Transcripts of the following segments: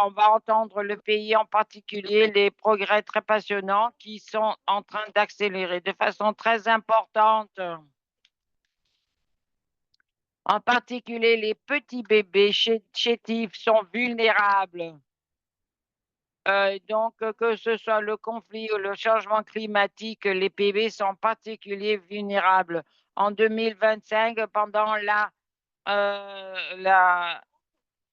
on va entendre le pays, en particulier les progrès très passionnants qui sont en train d'accélérer de façon très importante. En particulier, les petits bébés chétifs sont vulnérables. Que ce soit le conflit ou le changement climatique, les bébés sont particulièrement vulnérables. En 2025, pendant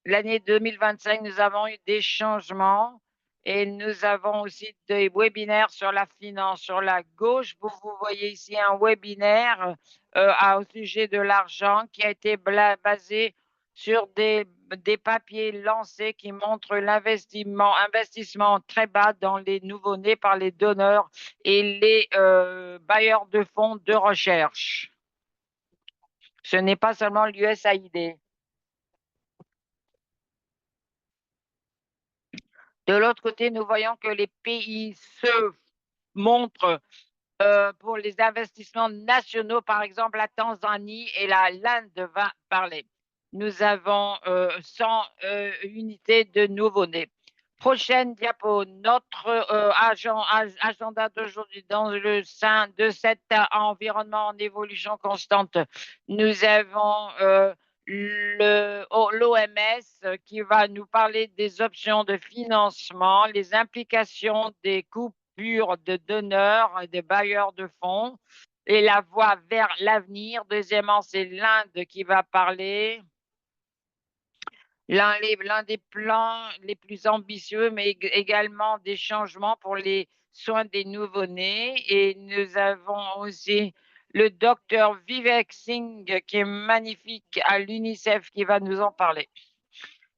l'année 2025, nous avons eu des changements et nous avons aussi des webinaires sur la finance. Sur la gauche, vous voyez ici un webinaire au sujet de l'argent qui a été basé sur des papiers lancés qui montrent investissement très bas dans les nouveau-nés par les donneurs et les bailleurs de fonds de recherche. Ce n'est pas seulement l'USAID. De l'autre côté, nous voyons que les pays se montrent pour les investissements nationaux, par exemple la Tanzanie et l'Inde va parler. Nous avons 100 unités de nouveau-nés. Prochaine diapo, notre agenda d'aujourd'hui dans le sein de cet environnement en évolution constante. Nous avons l'OMS qui va nous parler des options de financement, les implications des coupures de donneurs et des bailleurs de fonds et la voie vers l'avenir. Deuxièmement, c'est l'Inde qui va parler. L'un des plans les plus ambitieux, mais également des changements pour les soins des nouveau-nés. Et nous avons aussi le docteur Vivek Singh, qui est magnifique à l'UNICEF, qui va nous en parler.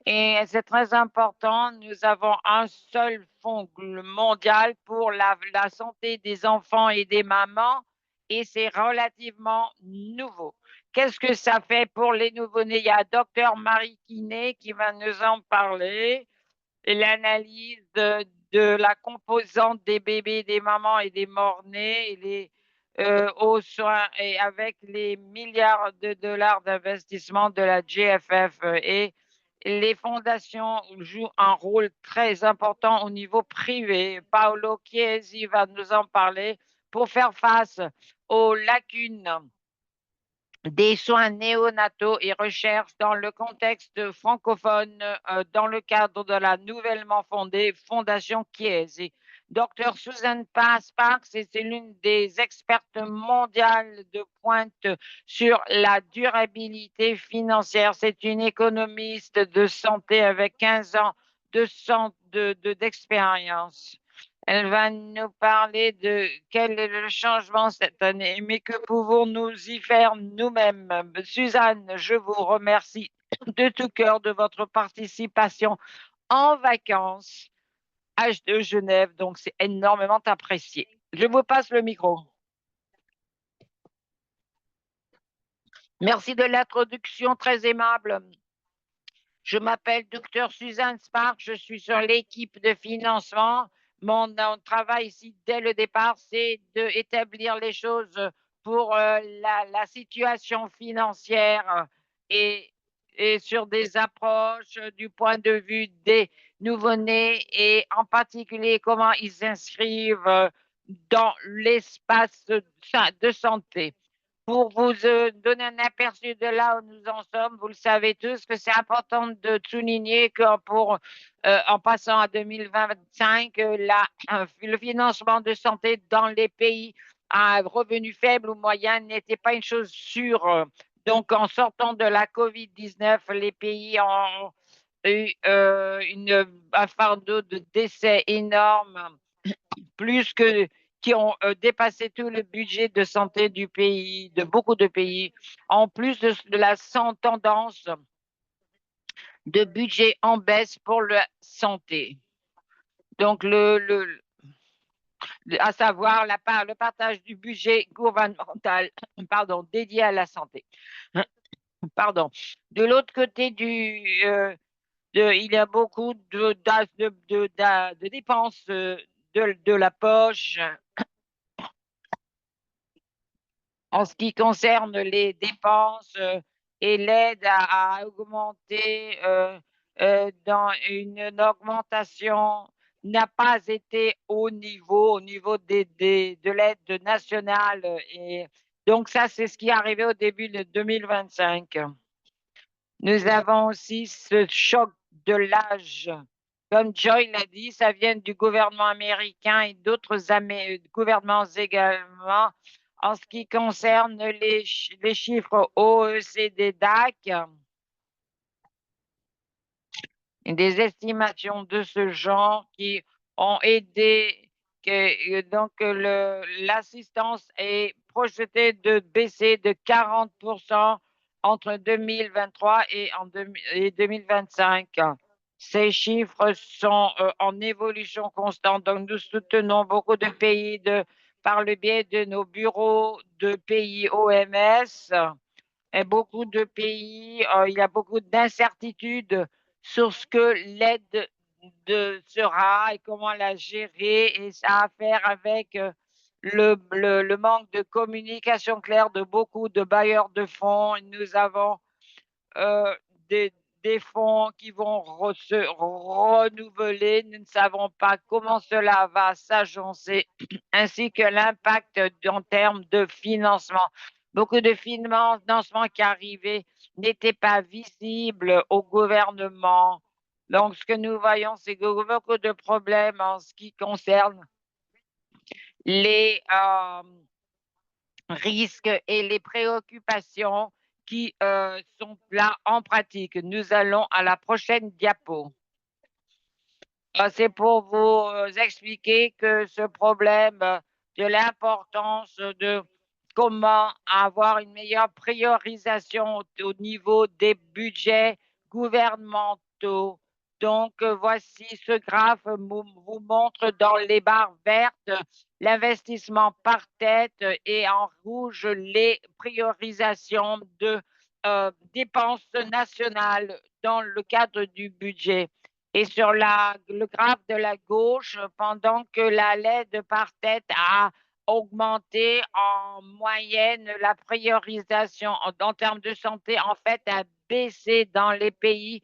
Et c'est très important, nous avons un seul fonds mondial pour la santé des enfants et des mamans, et c'est relativement nouveau. Qu'est-ce que ça fait pour les nouveau-nés? Il y a Dr Marie Kiné qui va nous en parler. L'analyse de la composante des bébés, des mamans et des morts-nés et aux soins et avec les milliards de dollars d'investissement de la GFF. Et les fondations jouent un rôle très important au niveau privé. Paolo Chiesi va nous en parler pour faire face aux lacunes des soins néonataux et recherche dans le contexte francophone dans le cadre de la nouvellement fondée Fondation Chiesi. Dr Susan Sparks, c'est l'une des expertes mondiales de pointe sur la durabilité financière. C'est une économiste de santé avec 15 ans d'expérience. Elle va nous parler de quel est le changement cette année, mais que pouvons-nous y faire nous-mêmes? Suzanne, je vous remercie de tout cœur de votre participation en vacances à de Genève, donc c'est énormément apprécié. Je vous passe le micro. Merci de l'introduction très aimable. Je m'appelle Dr Suzanne Spark, je suis sur l'équipe de financement. Mon travail ici, dès le départ, c'est d'établir les choses pour la situation financière et, et sur des approches du point de vue des nouveau-nés et en particulier comment ils s'inscrivent dans l'espace de santé. Pour vous donner un aperçu de là où nous en sommes, vous le savez tous que c'est important de souligner que en passant à 2025, le financement de santé dans les pays à revenus faibles ou moyens n'était pas une chose sûre. Donc, en sortant de la COVID-19, les pays ont eu un fardeau de décès énorme, plus que qui ont dépassé tout le budget de santé du pays, de beaucoup de pays, en plus de la tendance de budget en baisse pour la santé. Donc, à savoir le partage du budget gouvernemental pardon, dédié à la santé. Pardon. De l'autre côté il y a beaucoup de dépenses de la poche en ce qui concerne les dépenses et l'aide à augmenter dans une augmentation n'a pas été au niveau de l'aide nationale. Et donc ça, c'est ce qui est arrivé au début de 2025. Nous avons aussi ce choc de l'âge. Comme Joy l'a dit, ça vient du gouvernement américain et d'autres gouvernements également. En ce qui concerne les chiffres OECD-DAC, et des estimations de ce genre qui ont aidé, donc l'assistance est projetée de baisser de 40% entre 2023 et 2025. Ces chiffres sont en évolution constante, donc nous soutenons beaucoup de pays par le biais de nos bureaux de pays OMS et beaucoup de pays, il y a beaucoup d'incertitudes sur ce que l'aide sera et comment la gérer. Et ça a à faire avec le manque de communication claire de beaucoup de bailleurs de fonds. Nous avons euh, des, des fonds qui vont se renouveler. Nous ne savons pas comment cela va s'agencer, ainsi que l'impact en termes de financement. Beaucoup de financements qui arrivaient n'étaient pas visibles au gouvernement. Donc, ce que nous voyons, c'est que beaucoup de problèmes en ce qui concerne les risques et les préoccupations qui sont là en pratique. Nous allons à la prochaine diapo. C'est pour vous expliquer que ce problème de l'importance de comment avoir une meilleure priorisation au niveau des budgets gouvernementaux. Donc, voici ce graphe vous montre dans les barres vertes l'investissement par tête et en rouge les priorisations de dépenses nationales dans le cadre du budget. Et sur le graphe de la gauche, pendant que la LED par tête a augmenté en moyenne, la priorisation en termes de santé, en fait, a baissé dans les pays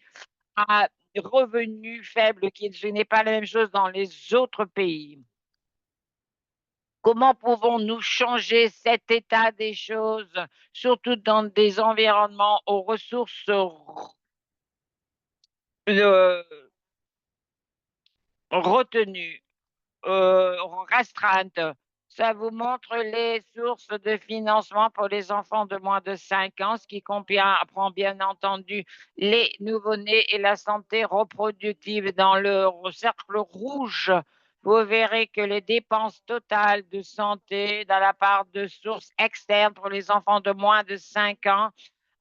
à revenus faibles, qui ce n'est pas la même chose dans les autres pays. Comment pouvons-nous changer cet état des choses, surtout dans des environnements aux ressources euh, retenues? euh, Restreinte. Ça vous montre les sources de financement pour les enfants de moins de 5 ans, ce qui comprend bien entendu les nouveau-nés et la santé reproductive. Dans le cercle rouge, vous verrez que les dépenses totales de santé dans la part de sources externes pour les enfants de moins de 5 ans,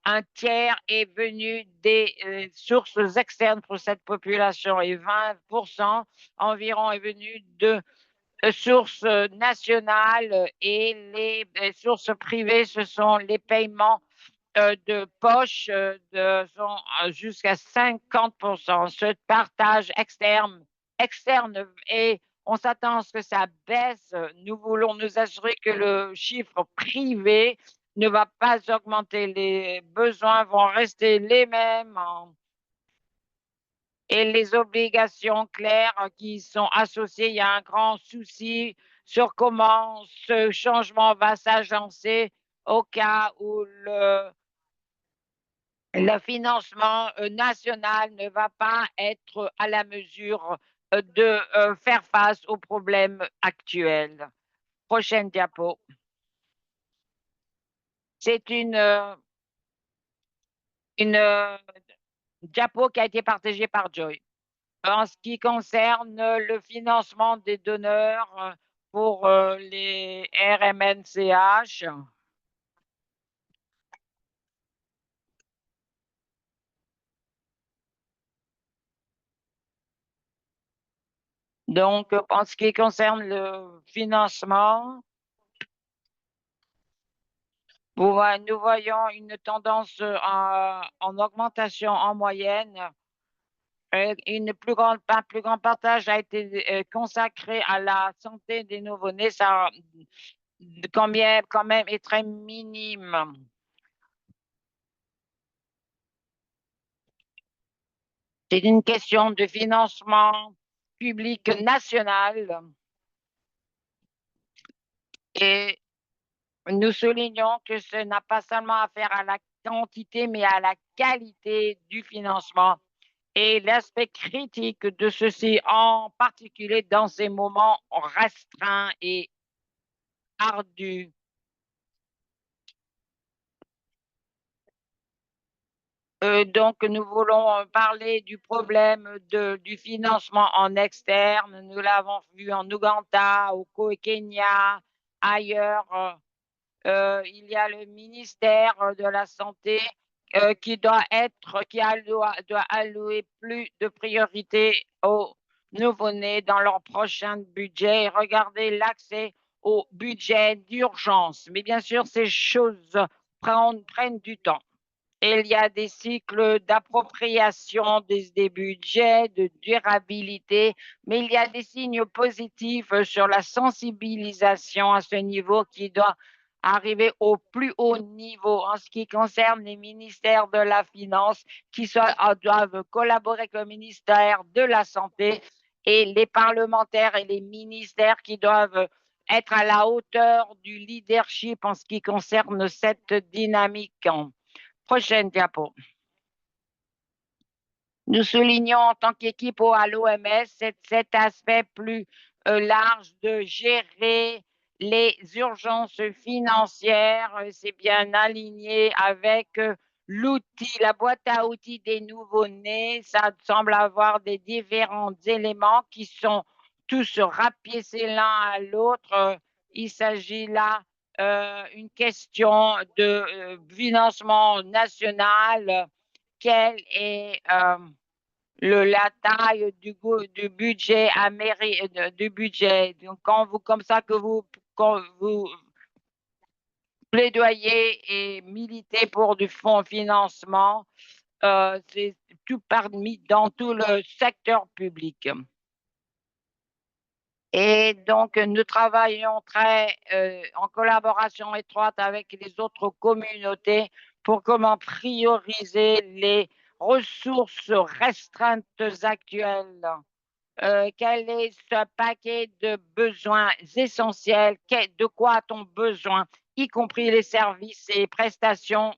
un tiers est venu des sources externes pour cette population et 20% environ est venu de sources nationales et les sources privées, ce sont les paiements de poche sont jusqu'à 50%. Ce partage externe et on s'attend à ce que ça baisse. Nous voulons nous assurer que le chiffre privé ne va pas augmenter. Les besoins vont rester les mêmes et les obligations claires qui sont associées. Il y a un grand souci sur comment ce changement va s'agencer au cas où le financement national ne va pas être à la mesure de faire face aux problèmes actuels. Prochaine diapo. C'est une diapo qui a été partagée par Joy. En ce qui concerne le financement des donneurs pour les RMNCH, donc en ce qui concerne le financement, nous voyons une tendance en augmentation en moyenne. Un plus grand partage a été consacré à la santé des nouveau-nés. Ça, quand même, est très minime. C'est une question de financement public national et nous soulignons que ce n'a pas seulement affaire à la quantité, mais à la qualité du financement et l'aspect critique de ceci, en particulier dans ces moments restreints et ardus. Donc, nous voulons parler du problème du financement en externe. Nous l'avons vu en Ouganda, au Kenya, ailleurs. Il y a le ministère de la Santé doit allouer plus de priorité aux nouveau-nés dans leur prochain budget et regarder l'accès au budget d'urgence. Mais bien sûr, ces choses prennent du temps. Il y a des cycles d'appropriation des budgets, de durabilité, mais il y a des signes positifs sur la sensibilisation à ce niveau qui doit arriver au plus haut niveau en ce qui concerne les ministères de la Finance doivent collaborer avec le ministère de la Santé et les parlementaires et les ministères qui doivent être à la hauteur du leadership en ce qui concerne cette dynamique. Prochaine diapo. Nous soulignons en tant qu'équipe à l'OMS cet aspect plus large de gérer les urgences financières. C'est bien aligné avec l'outil, la boîte à outils des nouveau-nés. Ça semble avoir des différents éléments qui sont tous rapiécés l'un à l'autre. Il s'agit là une question de financement national. Quelle est la taille du budget du budget? Donc, comme ça que quand vous plaidoyez et militez pour du fonds financement, c'est tout parmi dans tout le secteur public. Et donc, nous travaillons en collaboration étroite avec les autres communautés pour comment prioriser les ressources restreintes actuelles. Quel est ce paquet de besoins essentiels? De quoi a-t-on besoin, y compris les services et prestations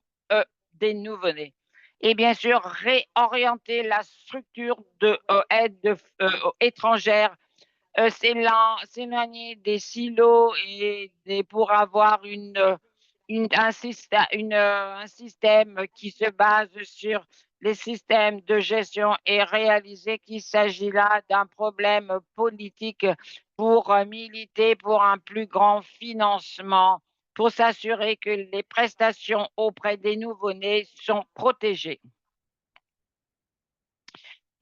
des nouveau-nés? Et bien sûr, réorienter la structure de aide étrangère, s'éloigner des silos pour avoir un système qui se base sur les systèmes de gestion et réaliser qu'il s'agit là d'un problème politique pour militer pour un plus grand financement, pour s'assurer que les prestations auprès des nouveau-nés sont protégées.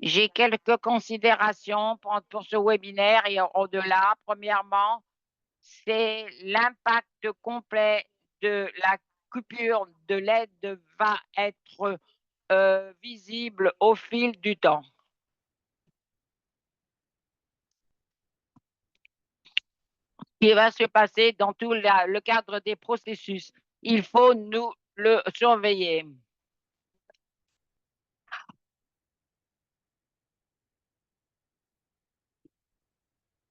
J'ai quelques considérations pour ce webinaire et au-delà. Premièrement, c'est l'impact complet de la coupure de l'aide va être visible au fil du temps. Ce qui va se passer dans tout le cadre des processus. Il faut nous le surveiller.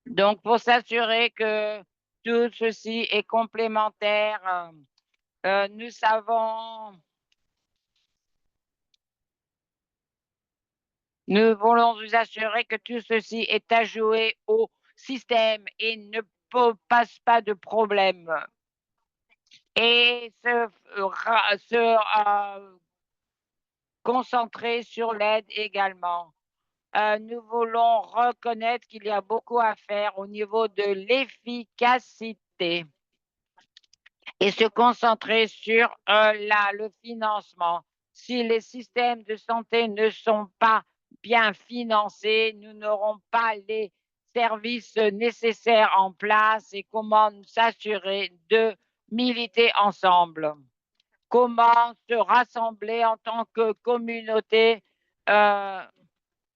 Donc, pour s'assurer que tout ceci est complémentaire, nous voulons nous assurer que tout ceci est ajouté au système et ne passe pas de problème. Et concentrer sur l'aide également. Nous voulons reconnaître qu'il y a beaucoup à faire au niveau de l'efficacité et se concentrer sur le financement. Si les systèmes de santé ne sont pas bien financés, nous n'aurons pas les services nécessaires en place et comment nous s'assurer de militer ensemble. Comment se rassembler en tant que communauté,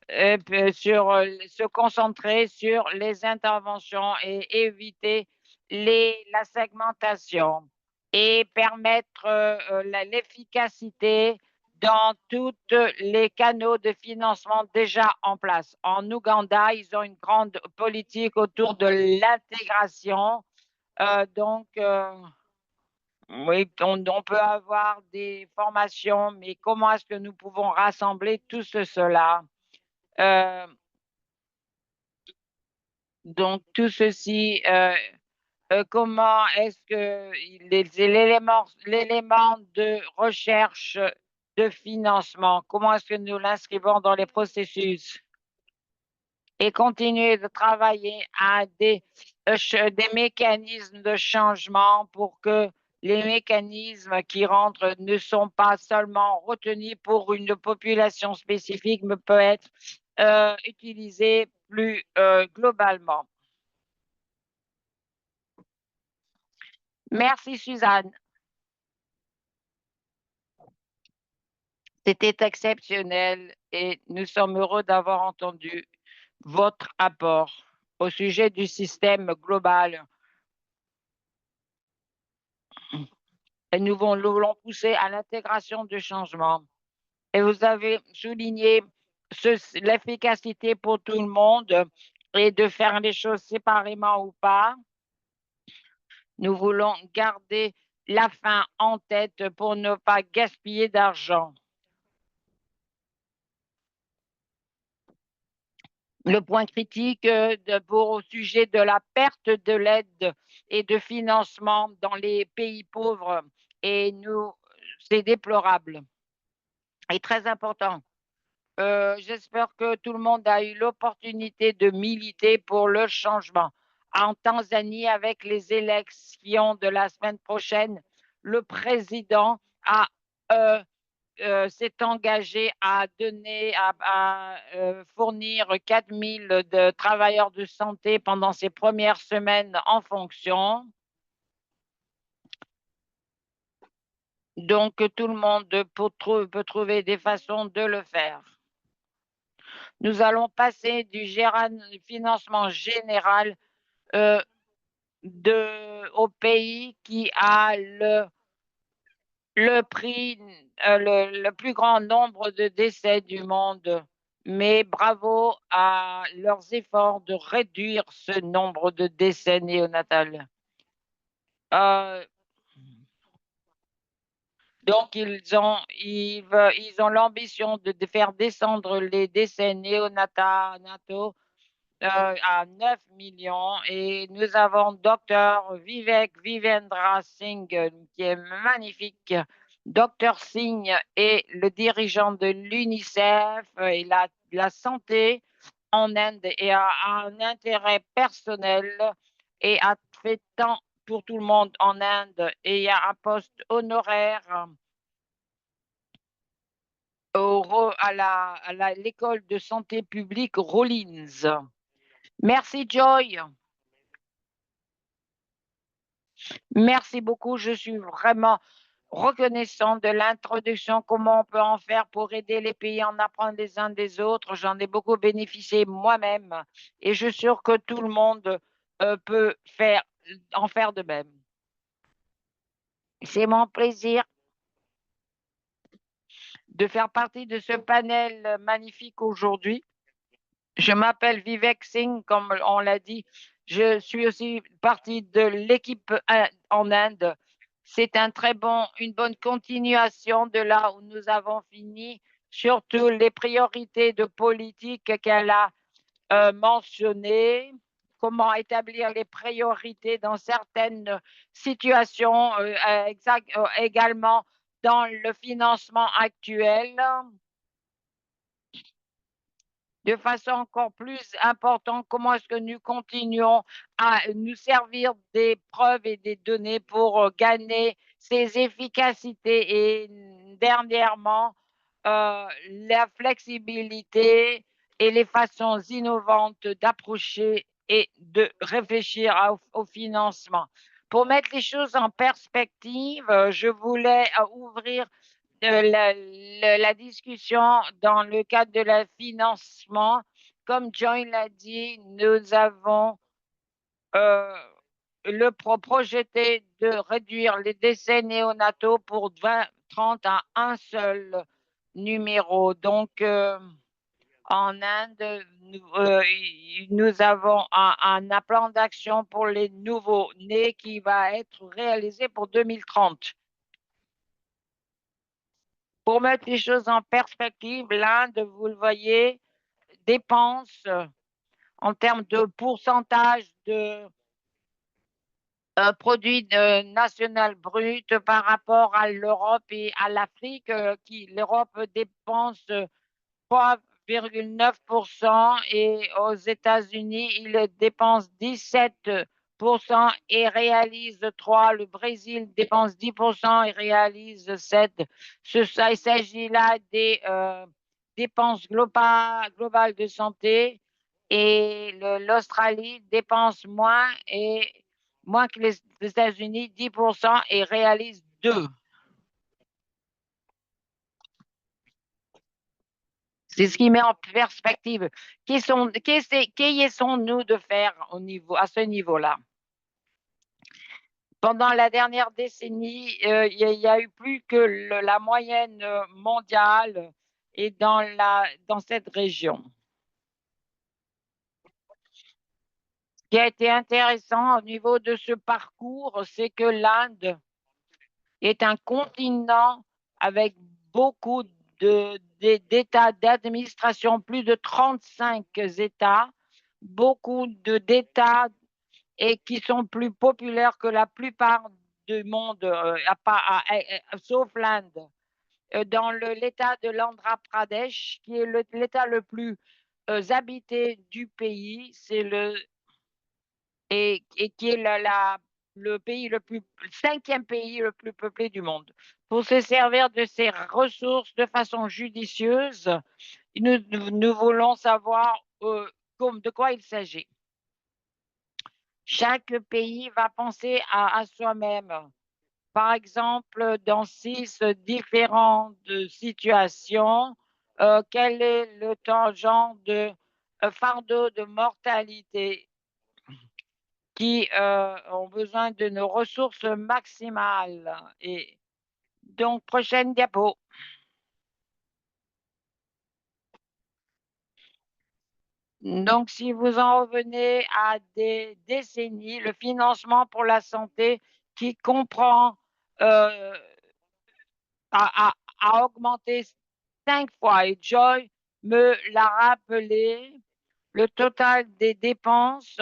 se concentrer sur les interventions et éviter la segmentation et permettre l'efficacité dans tous les canaux de financement déjà en place. En Ouganda, ils ont une grande politique autour de l'intégration. Oui, on peut avoir des formations, mais comment est-ce que nous pouvons rassembler cela? Euh, donc, tout ceci, comment est-ce que l'élément de recherche de financement, comment est-ce que nous l'inscrivons dans les processus et continuer de travailler à des mécanismes de changement pour que les mécanismes qui rentrent ne sont pas seulement retenus pour une population spécifique, mais peut être utilisés plus globalement. Merci Suzanne. C'était exceptionnel et nous sommes heureux d'avoir entendu votre apport au sujet du système global. Et nous voulons pousser à l'intégration du changement. Et vous avez souligné l'efficacité pour tout le monde et de faire les choses séparément ou pas. Nous voulons garder la fin en tête pour ne pas gaspiller d'argent. Le point critique au sujet de la perte de l'aide et de financement dans les pays pauvres, et c'est déplorable et très important. J'espère que tout le monde a eu l'opportunité de militer pour le changement. En Tanzanie, avec les élections de la semaine prochaine, le président euh, s'est engagé à fournir 4 000 de travailleurs de santé pendant ses premières semaines en fonction. Donc, tout le monde peut trouver des façons de le faire. Nous allons passer du financement général euh, au pays qui a le prix, le plus grand nombre de décès du monde. Mais bravo à leurs efforts de réduire ce nombre de décès néonatals. Euh, donc, ils ont l'ambition de faire descendre les décès néonataux à 9 millions, et nous avons docteur Vivendra Singh qui est magnifique. Docteur Singh est le dirigeant de l'UNICEF et la santé en Inde et a un intérêt personnel et a fait tant pour tout le monde en Inde, et il y a un poste honoraire à l'école de santé publique Rollins. Merci Joy. Merci beaucoup. Je suis vraiment reconnaissant de l'introduction, comment on peut en faire pour aider les pays à en apprendre les uns des autres. J'en ai beaucoup bénéficié moi-même et je suis sûre que tout le monde peut en faire de même. C'est mon plaisir de faire partie de ce panel magnifique aujourd'hui. Je m'appelle Vivek Singh, comme on l'a dit. Je suis aussi partie de l'équipe en Inde. C'est une bonne continuation de là où nous avons fini, surtout les priorités de politique qu'elle a mentionnées, comment établir les priorités dans certaines situations, également dans le financement actuel de façon encore plus importante, comment est-ce que nous continuons à nous servir des preuves et des données pour gagner ces efficacités, et dernièrement, la flexibilité et les façons innovantes d'approcher et de réfléchir au financement. Pour mettre les choses en perspective, je voulais ouvrir la discussion dans le cadre de le financement. Comme John l'a dit, nous avons projeté de réduire les décès néonataux pour 2030 à un seul numéro. Donc, en Inde, nous avons un plan d'action pour les nouveaux-nés qui va être réalisé pour 2030. Pour mettre les choses en perspective, l'Inde, vous le voyez, dépense en termes de pourcentage de produit national brut par rapport à l'Europe et à l'Afrique, l'Europe dépense 3,9% et aux États-Unis, ils dépensent 17% et réalisent 3. Le Brésil dépense 10% et réalise 7. Il s'agit là des dépenses globales de santé et l'Australie dépense moins que les États-Unis, 10% et réalise 2. C'est ce qui met en perspective. Qu'essayons-nous de faire à ce niveau-là? Pendant la dernière décennie, il y a eu plus que la moyenne mondiale et dans cette région. Ce qui a été intéressant au niveau de ce parcours, c'est que l'Inde est un continent avec beaucoup d'États, d'administration, plus de 35 États, beaucoup d'États et qui sont plus populaires que la plupart du monde, sauf l'Inde. Dans l'État de l'Andhra Pradesh, qui est l'État le plus habité du pays, et qui est le pays le 5e pays le plus peuplé du monde. Pour se servir de ces ressources de façon judicieuse, nous voulons savoir de quoi il s'agit. Chaque pays va penser à soi-même. Par exemple, dans 6 différentes situations, quel est le genre de fardeau de mortalité qui ont besoin de nos ressources maximales. Et donc, prochaine diapo. Donc, si vous en revenez à des décennies, le financement pour la santé qui comprend euh, a augmenté 5 fois. Et Joy me l'a rappelé, le total des dépenses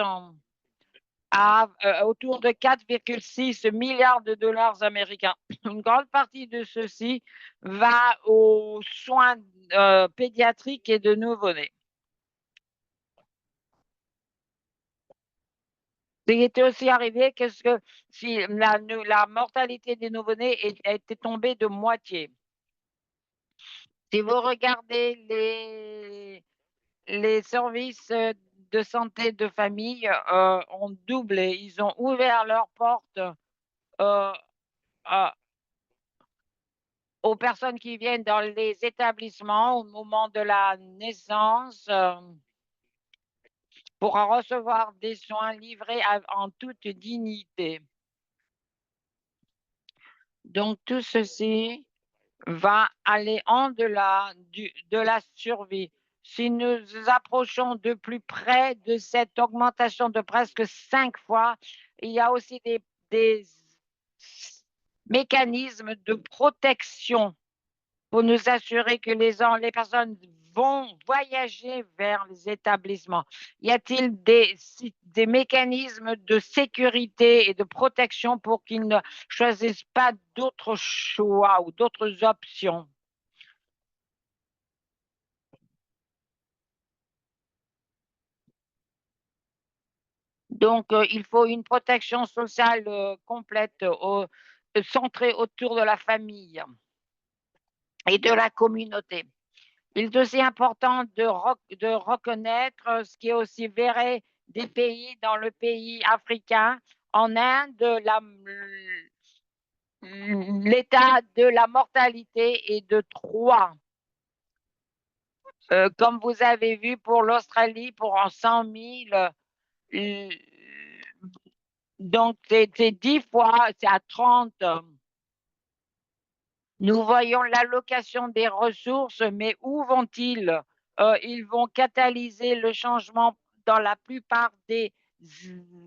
autour de 4,6 milliards de dollars américains. Une grande partie de ceci va aux soins pédiatriques et de nouveau-nés. Il était aussi arrivé que si la mortalité des nouveau-nés était tombée de moitié. Si vous regardez les services de santé de famille ont doublé. Ils ont ouvert leurs portes euh, à- aux personnes qui viennent dans les établissements au moment de la naissance pour recevoir des soins livrés en toute dignité. Donc, tout ceci va aller en-delà de la survie. Si nous approchons de plus près de cette augmentation de presque 5 fois, il y a aussi des mécanismes de protection pour nous assurer que les personnes vont voyager vers les établissements. Y a-t-il des mécanismes de sécurité et de protection pour qu'ils ne choisissent pas d'autres choix ou d'autres options? Donc, il faut une protection sociale complète, centrée autour de la famille et de la communauté. Il est aussi important de reconnaître ce qui est aussi vrai des pays dans le pays africain. En Inde, l'état de la mortalité est de 3. Comme vous avez vu pour l'Australie, pour en 100 000, donc c'est 10 fois, c'est à 30. Nous voyons l'allocation des ressources, mais où vont-ils? Ils vont catalyser le changement dans la plupart des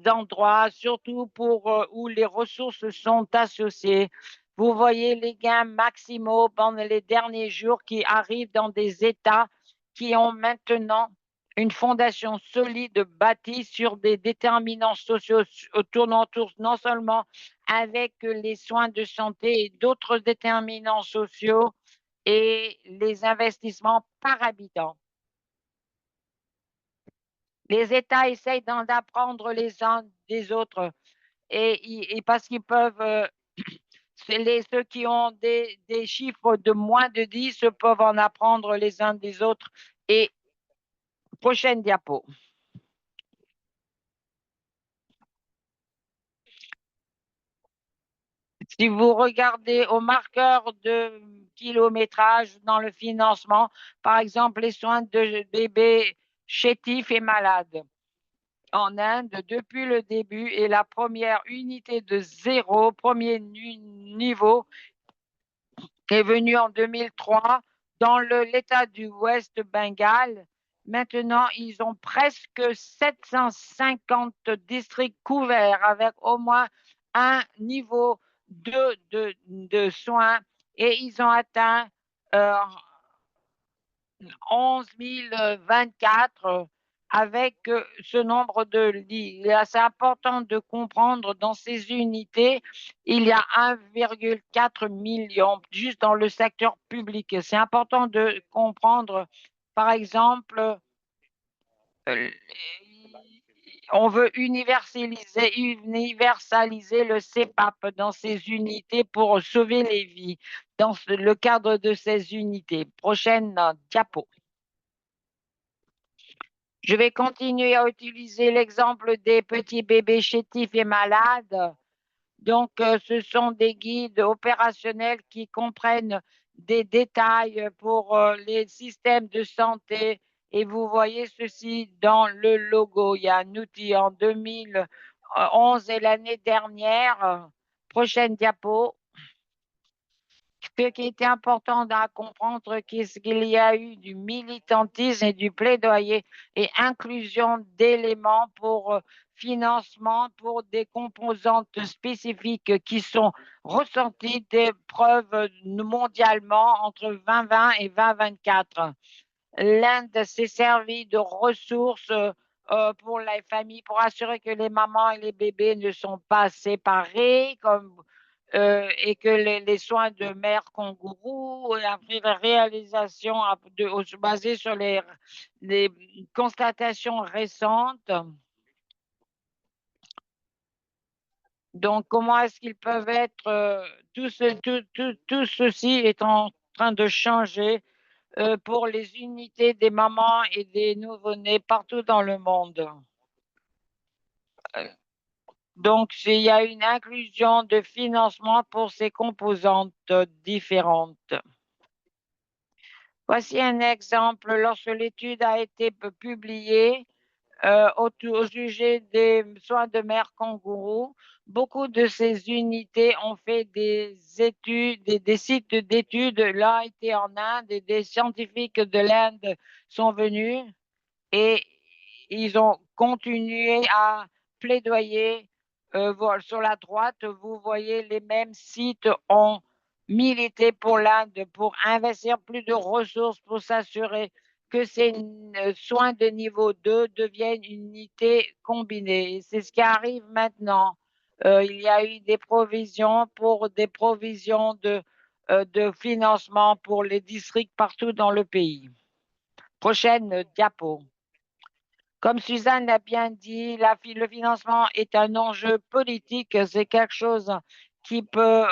endroits, surtout pour où les ressources sont associées. Vous voyez les gains maximaux pendant les derniers jours qui arrivent dans des États qui ont maintenant une fondation solide bâtie sur des déterminants sociaux tournant autour non seulement avec les soins de santé et d'autres déterminants sociaux et les investissements par habitant. Les États essayent d'en apprendre les uns des autres et parce qu'ils peuvent, ceux qui ont des chiffres de moins de 10 peuvent en apprendre les uns des autres. Et prochaine diapo. Si vous regardez au marqueur de kilométrage dans le financement, par exemple, les soins de bébés chétifs et malades en Inde, depuis le début, est la première unité de zéro, premier niveau, est venue en 2003 dans l'État du West Bengale. Maintenant, ils ont presque 750 districts couverts avec au moins un niveau de soins et ils ont atteint euh, 11 024 avec ce nombre de lits. C'est important de comprendre dans ces unités, il y a 1,4 million juste dans le secteur public. C'est important de comprendre, par exemple, euh, on veut universaliser le CPAP dans ces unités pour sauver les vies dans le cadre de ces unités. Prochaine diapo. Je vais continuer à utiliser l'exemple des petits bébés chétifs et malades. Donc, ce sont des guides opérationnels qui comprennent des détails pour les systèmes de santé. Et vous voyez ceci dans le logo. Il y a un outil en 2011 et l'année dernière. Prochaine diapo. Ce qui était important à comprendre, c'est qu'il y a eu du militantisme et du plaidoyer et inclusion d'éléments pour financement pour des composantes spécifiques qui sont ressenties des preuves mondialement entre 2020 et 2024. L'Inde s'est servie de ressources pour les familles, pour assurer que les mamans et les bébés ne sont pas séparés, et que les soins de mère kangourou, et après la réalisation basée sur les constatations récentes. Donc, comment est-ce qu'ils peuvent être, tout ceci est en train de changer pour les unités des mamans et des nouveau-nés partout dans le monde. Donc, il y a une inclusion de financement pour ces composantes différentes. Voici un exemple. Lorsque l'étude a été publiée au sujet des soins de mère kangourou, beaucoup de ces unités ont fait des études, des sites d'études. Là, été en Inde et des scientifiques de l'Inde sont venus et ils ont continué à plaidoyer. Sur la droite, vous voyez les mêmes sites ont milité pour l'Inde, pour investir plus de ressources, pour s'assurer que ces soins de niveau 2 deviennent une unité combinée. C'est ce qui arrive maintenant. Il y a eu des provisions pour des provisions de financement pour les districts partout dans le pays. Prochaine diapo. Comme Suzanne l'a bien dit, le financement est un enjeu politique. C'est quelque chose qui peut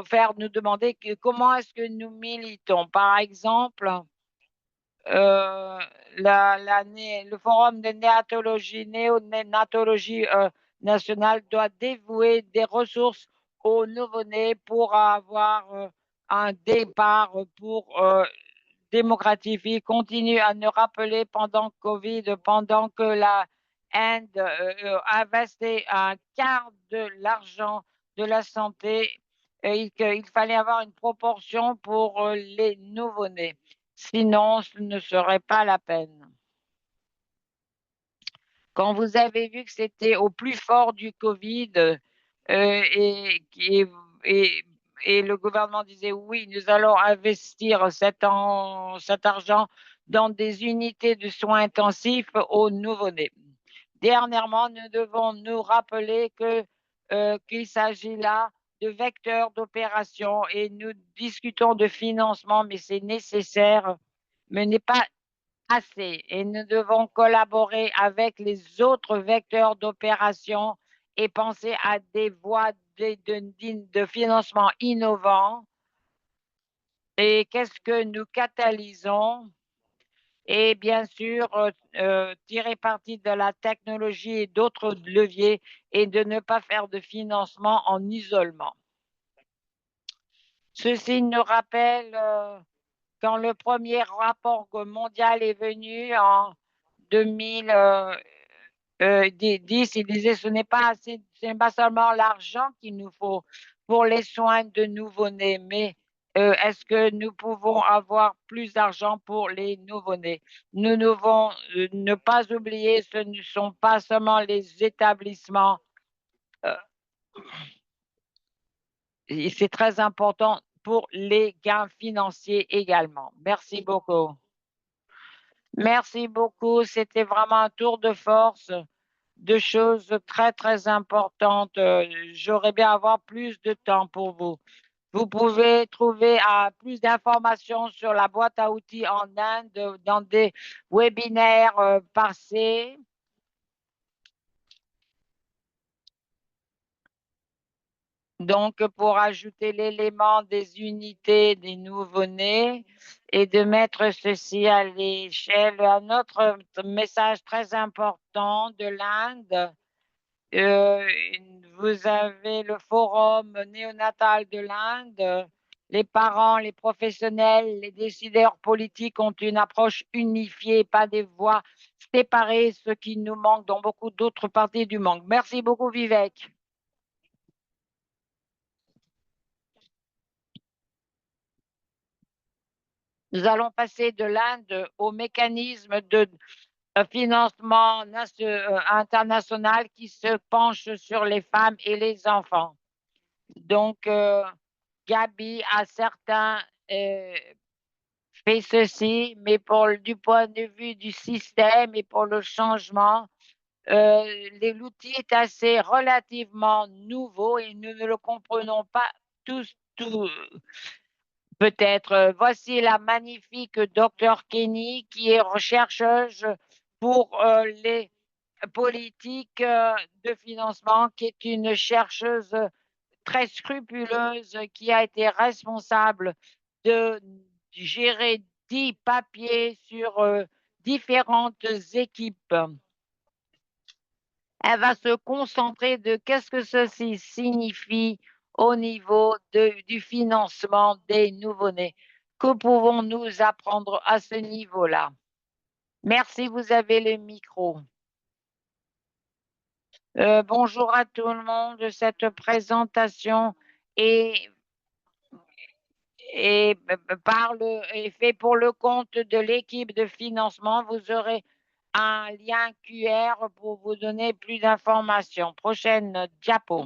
faire nous demander comment est-ce que nous militons. Par exemple, euh, le forum de néonatologie nationale doit dévouer des ressources aux nouveau-nés pour avoir un départ pour démocratie continue à nous rappeler pendant Covid, pendant que la Inde investit un quart de l'argent de la santé qu'il fallait avoir une proportion pour les nouveau-nés. Sinon, ce ne serait pas la peine. Quand vous avez vu que c'était au plus fort du Covid et, et le gouvernement disait oui, nous allons investir cet argent dans des unités de soins intensifs aux nouveau-nés. Dernièrement, nous devons nous rappeler qu'il s'agit là de vecteurs d'opération et nous discutons de financement, mais c'est nécessaire, mais n'est pas assez et nous devons collaborer avec les autres vecteurs d'opération et penser à des voies de financement innovants. Et qu'est-ce que nous catalysons? Et bien sûr, tirer parti de la technologie et d'autres leviers et de ne pas faire de financement en isolement. Ceci nous rappelle quand le premier rapport mondial est venu en 2010, il disait ce n'est pas assez, ce n'est pas seulement l'argent qu'il nous faut pour les soins de nouveau-nés, mais est-ce que nous pouvons avoir plus d'argent pour les nouveau-nés? Nous devons ne pas oublier, ce ne sont pas seulement les établissements, euh, et c'est très important pour les gains financiers également. Merci beaucoup. Merci beaucoup. C'était vraiment un tour de force de choses très, très importantes. J'aurais bien avoir plus de temps pour vous. Vous pouvez trouver plus d'informations sur la boîte à outils en Inde dans des webinaires passés. Donc, pour ajouter l'élément des unités des nouveau-nés et de mettre ceci à l'échelle, un autre message très important de l'Inde. Euh, Vous avez le forum néonatal de l'Inde. Les parents, les professionnels, les décideurs politiques ont une approche unifiée, pas des voix séparées, ce qui nous manque dans beaucoup d'autres parties du monde. Merci beaucoup, Vivek. Nous allons passer de l'Inde au mécanisme de financement international qui se penche sur les femmes et les enfants. Donc, Gabi a certains euh, fait ceci, mais du point de vue du système et pour le changement, l'outil est assez relativement nouveau et nous ne le comprenons pas tous tout. Peut-être, voici la magnifique Dr Kenny qui est rechercheuse pour les politiques de financement, qui est une chercheuse très scrupuleuse qui a été responsable de gérer 10 papiers sur différentes équipes. Elle va se concentrer de qu'est-ce que ceci signifie au niveau du financement des nouveau-nés. Que pouvons-nous apprendre à ce niveau-là? Merci, vous avez le micro. Bonjour à tout le monde. Cette présentation est parle est fait pour le compte de l'équipe de financement. Vous aurez un lien QR pour vous donner plus d'informations. Prochaine diapo.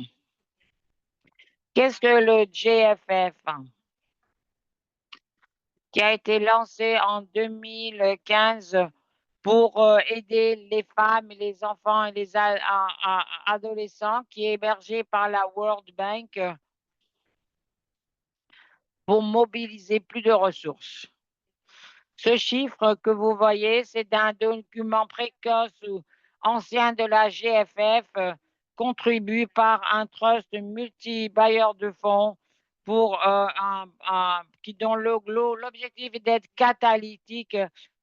Qu'est-ce que le GFF qui a été lancé en 2015 pour aider les femmes, les enfants et les adolescents, qui est hébergé par la World Bank pour mobiliser plus de ressources. Ce chiffre que vous voyez, c'est d'un document précoce ou ancien de la GFF, contribué par un trust multi-bailleur de fonds pour dont l'objectif est d'être catalytique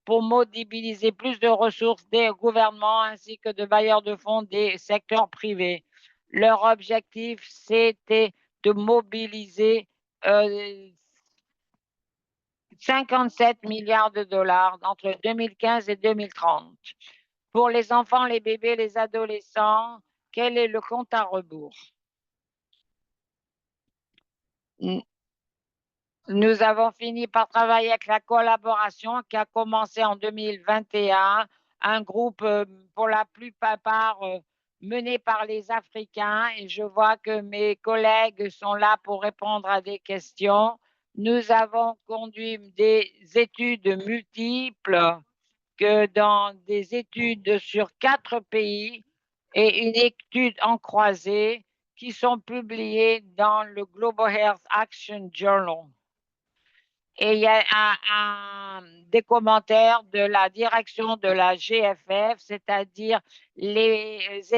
pour mobiliser plus de ressources des gouvernements ainsi que de bailleurs de fonds des secteurs privés. Leur objectif, c'était de mobiliser 57 milliards de dollars entre 2015 et 2030. Pour les enfants, les bébés, les adolescents, quel est le compte à rebours? N- Nous avons fini par travailler avec la collaboration qui a commencé en 2021, un groupe pour la plupart mené par les Africains et je vois que mes collègues sont là pour répondre à des questions. Nous avons conduit des études multiples que dans des études sur 4 pays et une étude en croisée qui sont publiées dans le Global Health Action Journal. Et il y a des commentaires de la direction de la GFF, c'est-à-dire les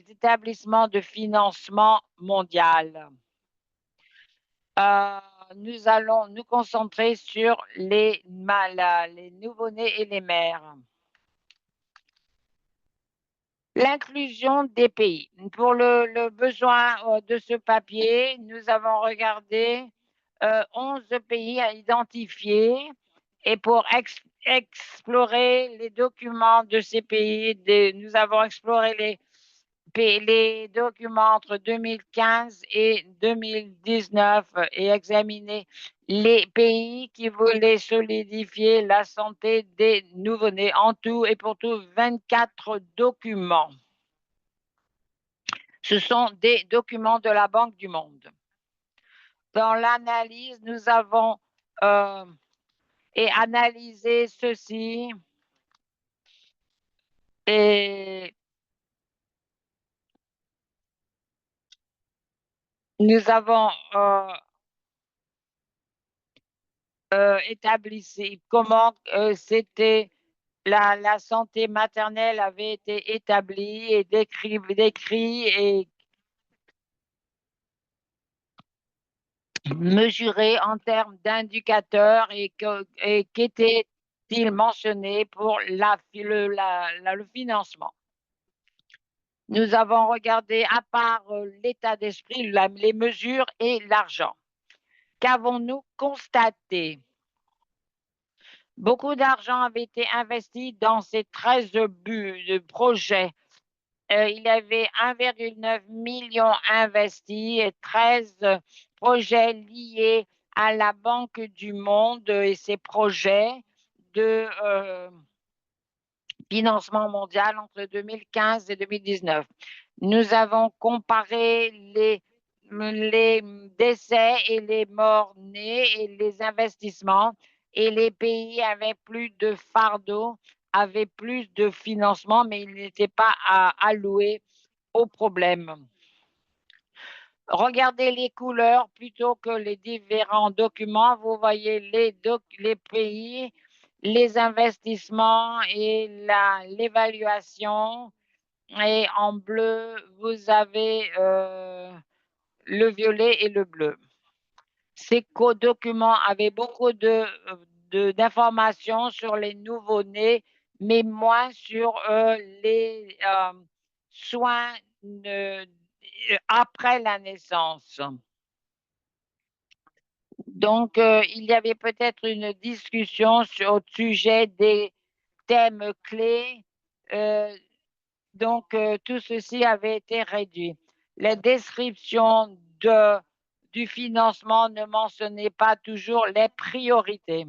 établissements de financement mondial. Euh, nous allons nous concentrer sur les nouveau-nés et les mères. L'inclusion des pays. Pour le besoin de ce papier, nous avons regardé 11 pays à identifier et pour explorer les documents de ces pays, nous avons exploré les documents entre 2015 et 2019 et examiné les pays qui voulaient solidifier la santé des nouveau-nés. En tout et pour tout, 24 documents. Ce sont des documents de la Banque du Monde. Dans l'analyse, nous avons analysé ceci et nous avons établi comment c'était la santé maternelle avait été établie et décrit et mesurée en termes d'indicateurs et qu'était-il mentionné pour le financement. Nous avons regardé à part l'état d'esprit, les mesures et l'argent. Qu'avons-nous constaté? Beaucoup d'argent avait été investi dans ces 13 buts de projets. Il y avait 1,9 million investis et 13 projets liés à la Banque du Monde et ses projets de financement mondial entre 2015 et 2019. Nous avons comparé les décès et les morts-nés et les investissements et les pays avaient plus de fardeau, avaient plus de financement, mais ils n'étaient pas alloués au problème. Regardez les couleurs plutôt que les différents documents. Vous voyez les pays, les investissements et l'évaluation. Et en bleu, vous avez le violet et le bleu. Ces documents avaient beaucoup d'informations sur les nouveau-nés, mais moins sur les soins après la naissance. Donc, il y avait peut-être une discussion au sujet des thèmes clés. Donc, tout ceci avait été réduit. La description du financement ne mentionnait pas toujours les priorités.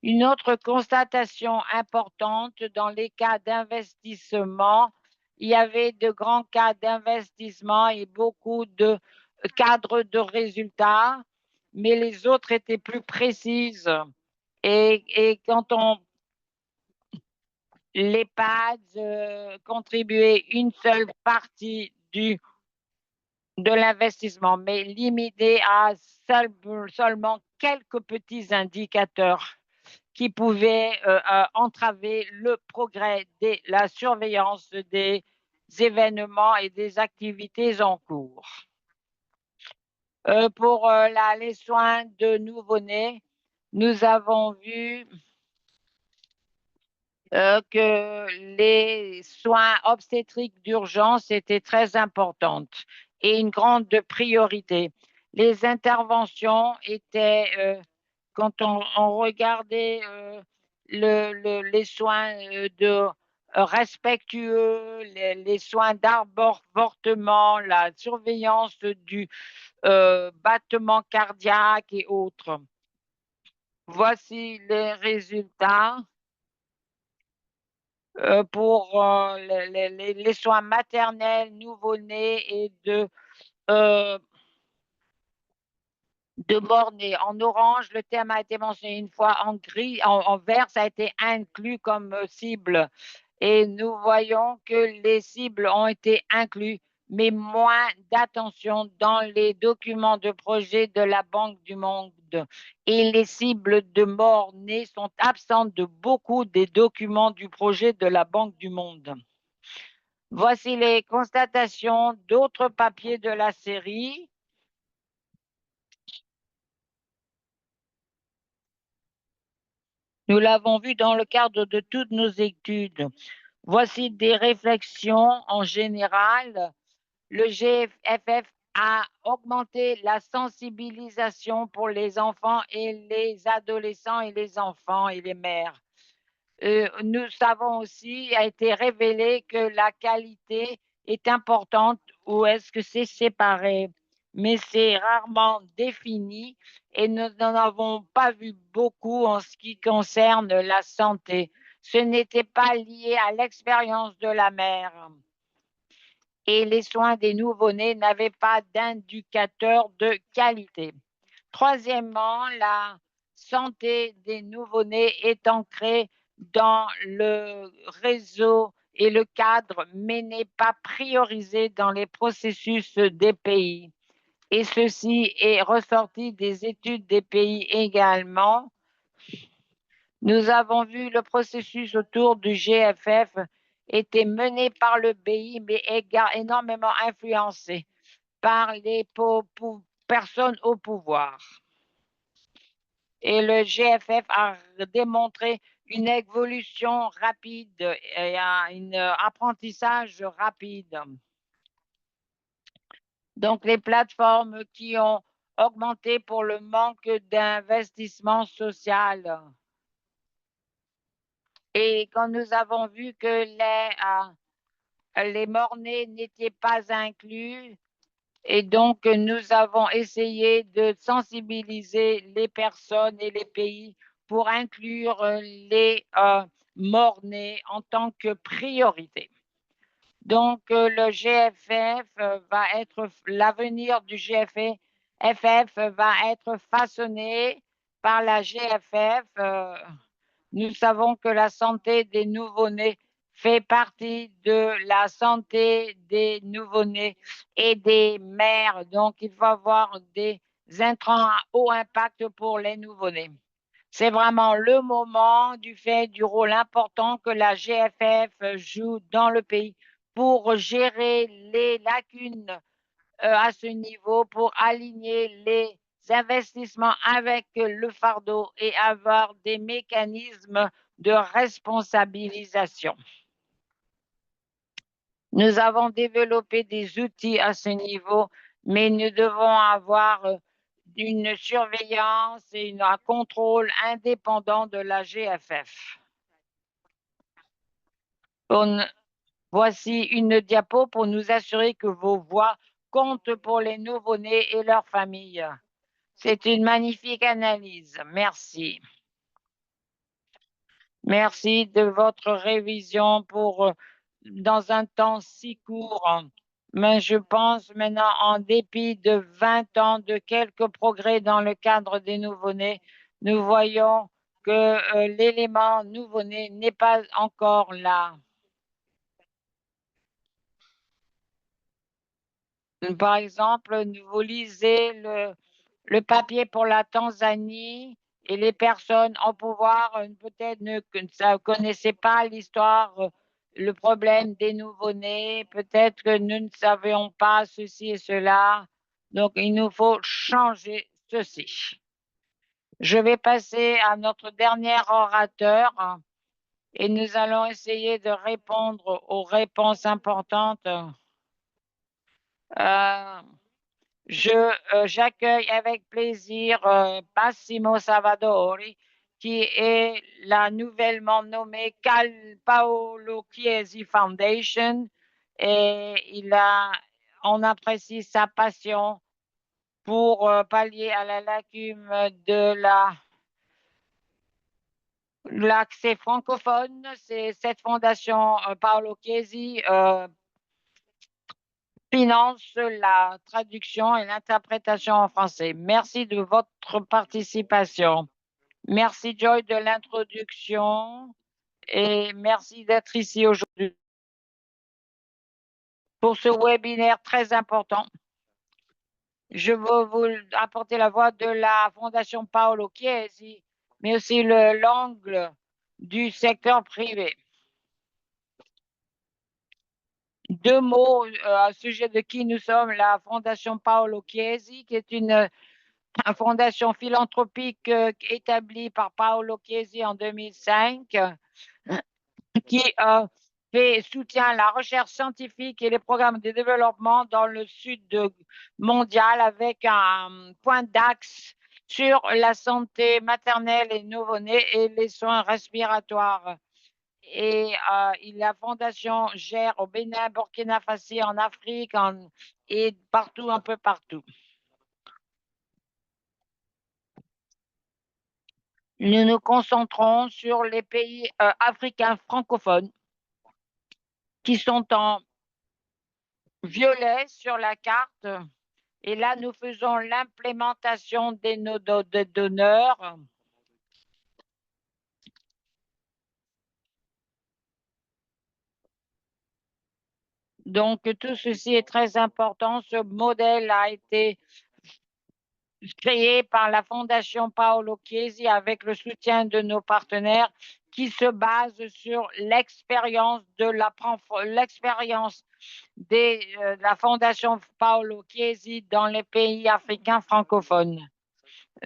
Une autre constatation importante dans les cas d'investissement, il y avait de grands cas d'investissement et beaucoup de cadres de résultats, mais les autres étaient plus précises. Et quand l'EHPAD contribuait une seule partie de l'investissement, mais limité à seulement quelques petits indicateurs qui pouvaient entraver le progrès de la surveillance des événements et des activités en cours. Pour les soins de nouveau-nés, nous avons vu que les soins obstétriques d'urgence étaient très importantes et une grande priorité. Les interventions étaient, quand on regardait les soins respectueux, les soins d'avortement, la surveillance du battement cardiaque et autres. Voici les résultats pour les soins maternels, nouveau-nés et euh, de mort-nés. En orange, le terme a été mentionné une fois. En gris, en vert, ça a été inclus comme cible. Et nous voyons que les cibles ont été inclus, mais moins d'attention dans les documents de projet de la Banque du Monde. Et les cibles de mort-nés sont absentes de beaucoup des documents du projet de la Banque du Monde. Voici les constatations d'autres papiers de la série. Nous l'avons vu dans le cadre de toutes nos études. Voici des réflexions en général. Le GFF a augmenté la sensibilisation pour les enfants et les adolescents et les enfants et les mères. Nous savons aussi, a été révélé que la qualité est importante ou est-ce que c'est séparé, mais c'est rarement défini et nous n'en avons pas vu beaucoup en ce qui concerne la santé. Ce n'était pas lié à l'expérience de la mère et les soins des nouveau-nés n'avaient pas d'indicateur de qualité. Troisièmement, la santé des nouveau-nés est ancrée dans le réseau et le cadre, mais n'est pas priorisée dans les processus des pays. Et ceci est ressorti des études des pays également. Nous avons vu le processus autour du GFF était mené par le pays, mais énormément influencé par les personnes au pouvoir. Et le GFF a démontré une évolution rapide et un apprentissage rapide. Donc, les plateformes qui ont augmenté pour le manque d'investissement social. Et quand nous avons vu que les morts-nés n'étaient pas inclus, et donc nous avons essayé de sensibiliser les personnes et les pays pour inclure les morts-nés en tant que priorité. Donc le GFF va être, l'avenir du GFF va être façonné par la GFF. Nous savons que la santé des nouveau-nés fait partie de la santé des nouveau-nés et des mères. Donc, il faut avoir des intrants à haut impact pour les nouveau-nés. C'est vraiment le moment du fait du rôle important que la GFF joue dans le pays pour gérer les lacunes à ce niveau, pour aligner les investissements avec le fardeau et avoir des mécanismes de responsabilisation. Nous avons développé des outils à ce niveau, mais nous devons avoir une surveillance et un contrôle indépendant de la GFF. Voici une diapo pour nous assurer que vos voix comptent pour les nouveau-nés et leurs familles. C'est une magnifique analyse. Merci. Merci de votre révision dans un temps si court. Mais je pense maintenant, en dépit de 20 ans de quelques progrès dans le cadre des nouveau-nés, nous voyons que l'élément nouveau-né n'est pas encore là. Par exemple, vous lisez le papier pour la Tanzanie et les personnes en pouvoir peut-être ne connaissaient pas l'histoire, le problème des nouveau-nés, peut-être que nous ne savions pas ceci et cela. Donc, il nous faut changer ceci. Je vais passer à notre dernier orateur et nous allons essayer de répondre aux réponses importantes. J'accueille avec plaisir Massimo Salvadori, qui est la nouvellement nommée Paolo Chiesi Foundation. Et on apprécie sa passion pour pallier à la lacune de l'accès francophone. C'est cette fondation, Paolo Chiesi, finance la traduction et l'interprétation en français. Merci de votre participation. Merci Joy de l'introduction et merci d'être ici aujourd'hui pour ce webinaire très important. Je veux vous apporter la voix de la Fondation Paolo Chiesi, mais aussi l'angle du secteur privé. Deux mots à sujet de qui nous sommes, la Fondation Paolo Chiesi, qui est une fondation philanthropique établie par Paolo Chiesi en 2005, qui soutient la recherche scientifique et les programmes de développement dans le sud mondial avec un point d'axe sur la santé maternelle et nouveau-nés et les soins respiratoires. Et la fondation gère au Bénin, Burkina Faso, en Afrique et partout, un peu partout. Nous nous concentrons sur les pays africains francophones qui sont en violet sur la carte. Et là, nous faisons l'implémentation des nodes de donneurs. Donc, tout ceci est très important. Ce modèle a été créé par la Fondation Paolo Chiesi avec le soutien de nos partenaires qui se base sur l'expérience de la Fondation Paolo Chiesi dans les pays africains francophones.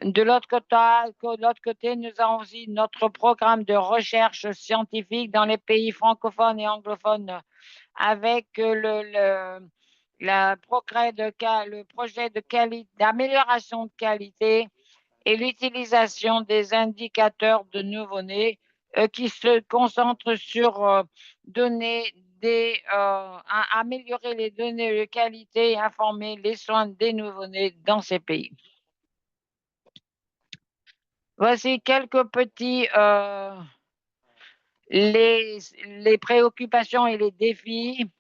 De l'autre côté, nous avons aussi notre programme de recherche scientifique dans les pays francophones et anglophones avec le projet d'amélioration de qualité et l'utilisation des indicateurs de nouveau-nés qui se concentrent sur améliorer les données de qualité et informer les soins des nouveau-nés dans ces pays. Voici quelques petits les préoccupations et les défis.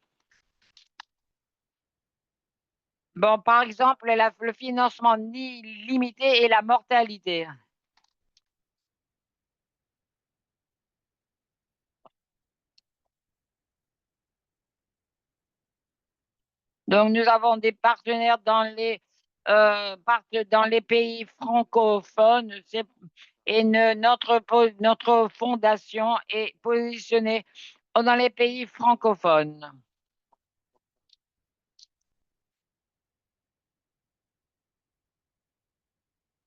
Bon, par exemple, le financement limité et la mortalité. Donc, nous avons des partenaires dans les pays francophones et notre fondation est positionnée dans les pays francophones.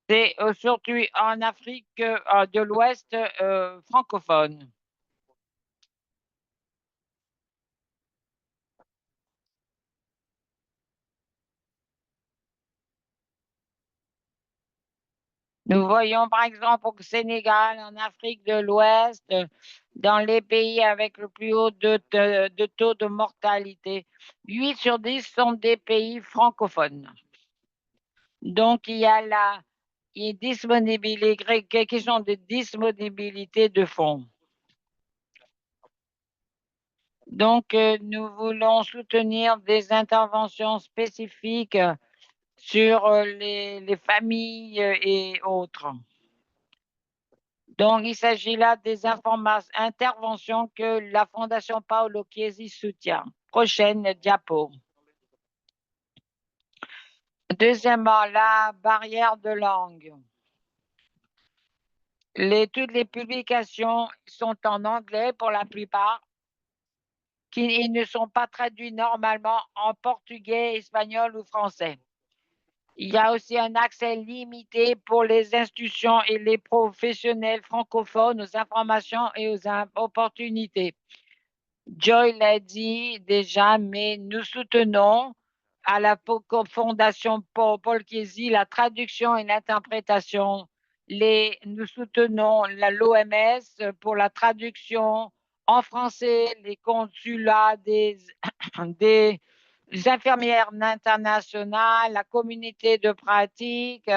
C'est surtout en Afrique de l'Ouest francophone. Nous voyons par exemple au Sénégal, en Afrique de l'Ouest, dans les pays avec le plus haut de taux de mortalité. 8 sur 10 sont des pays francophones. Donc, il y a une question de disponibilité de fonds. Donc, nous voulons soutenir des interventions spécifiques sur les familles et autres. Donc, il s'agit là des interventions que la Fondation Paolo Chiesi soutient. Prochaine diapo. Deuxièmement, la barrière de langue. Toutes les publications sont en anglais pour la plupart, qui ne sont pas traduites normalement en portugais, espagnol ou français. Il y a aussi un accès limité pour les institutions et les professionnels francophones aux informations et aux opportunités. Joy l'a dit déjà, mais nous soutenons à la Fondation Paul Chiesi la traduction et l'interprétation Nous soutenons l'OMS pour la traduction en français, les consulats des infirmières internationales, la communauté de pratique.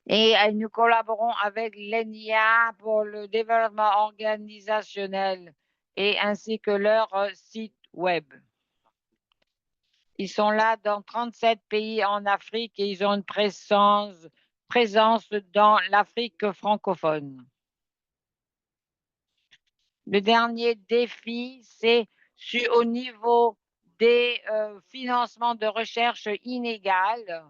Et nous collaborons avec l'ENIA pour le développement organisationnel et ainsi que leur site web. Ils sont là dans 37 pays en Afrique et ils ont une présence dans l'Afrique francophone. Le dernier défi, c'est au niveau des financements de recherche inégales.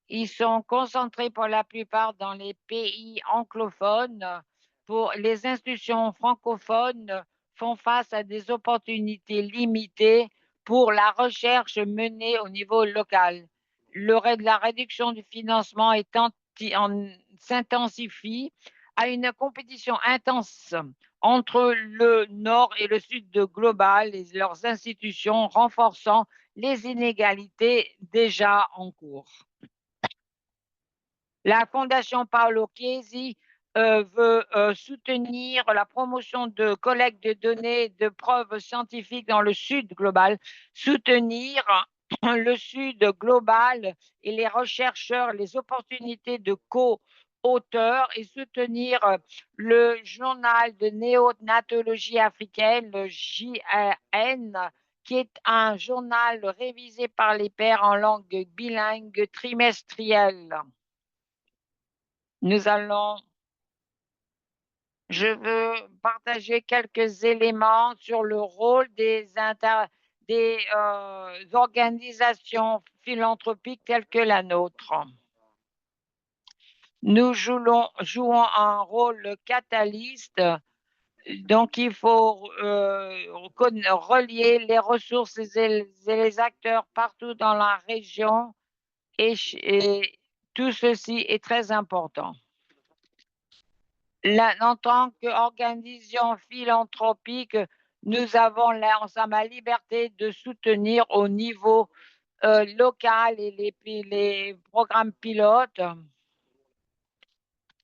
Ils sont concentrés pour la plupart dans les pays anglophones. Pour les institutions francophones font face à des opportunités limitées pour la recherche menée au niveau local. La réduction du financement s'intensifie à une compétition intense entre le nord et le sud de global et leurs institutions, renforçant les inégalités déjà en cours. La Fondation Paolo Chiesi veut soutenir la promotion de collecte de données de preuves scientifiques dans le Sud global, soutenir le Sud global et les chercheurs, les opportunités de co-auteurs et soutenir le journal de néonatologie africaine, le JN, qui est un journal révisé par les pairs en langue bilingue trimestrielle. Je veux partager quelques éléments sur le rôle des organisations philanthropiques telles que la nôtre. Nous jouons un rôle catalyste, donc il faut relier les ressources et les acteurs partout dans la région et tout ceci est très important. En tant qu'organisation philanthropique, nous avons la liberté de soutenir au niveau local et les programmes pilotes.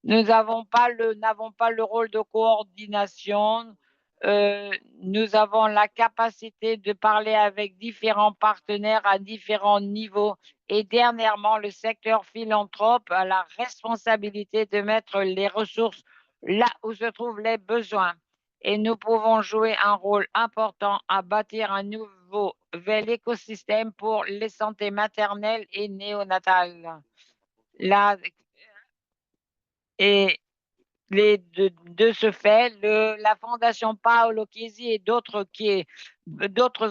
Nous n'avons pas le rôle de coordination. Nous avons la capacité de parler avec différents partenaires à différents niveaux. Et dernièrement, le secteur philanthrope a la responsabilité de mettre les ressources là où se trouvent les besoins. Et nous pouvons jouer un rôle important à bâtir un nouvel écosystème pour les santé maternelle et néonatale. Et de ce fait, la Fondation Paolo Chiesi et d'autres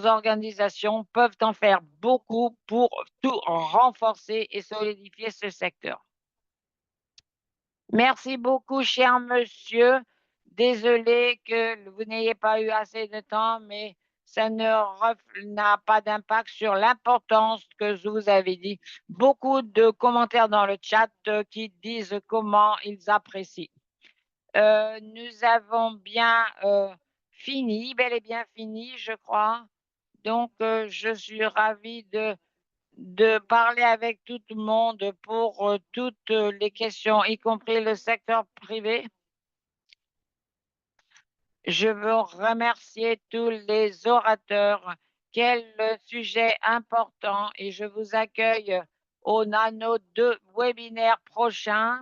organisations peuvent en faire beaucoup pour tout renforcer et solidifier ce secteur. Merci beaucoup, cher monsieur. Désolé que vous n'ayez pas eu assez de temps, mais ça n'a pas d'impact sur l'importance que je vous avais dit. Beaucoup de commentaires dans le chat qui disent comment ils apprécient. Nous avons bien fini, bel et bien fini, je crois. Donc, je suis ravie de parler avec tout le monde pour toutes les questions, y compris le secteur privé. Je veux remercier tous les orateurs. Quel sujet important et je vous accueille au nos 2 webinaires prochains.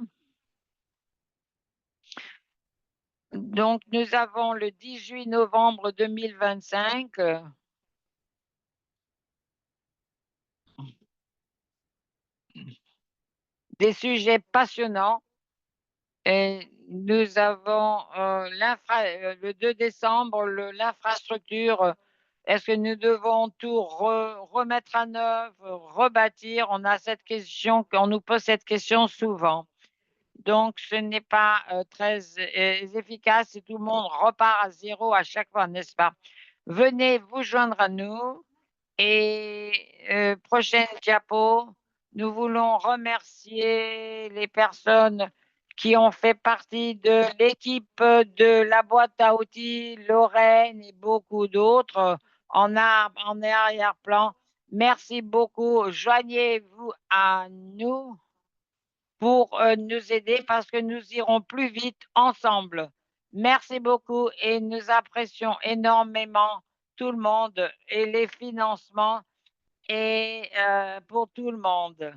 Donc, nous avons le 18 novembre 2025. Des sujets passionnants. Et nous avons le 2 décembre, l'infrastructure. Est-ce que nous devons tout remettre à neuf, rebâtir? On a cette question, on nous pose cette question souvent. Donc, ce n'est pas très efficace si tout le monde repart à zéro à chaque fois, n'est-ce pas? Venez vous joindre à nous. Et prochaine diapo, nous voulons remercier les personnes qui ont fait partie de l'équipe de la boîte à outils, Lorraine et beaucoup d'autres en arrière-plan. Merci beaucoup. Joignez-vous à nous. pour nous aider parce que nous irons plus vite ensemble. Merci beaucoup et nous apprécions énormément tout le monde et les financements et pour tout le monde.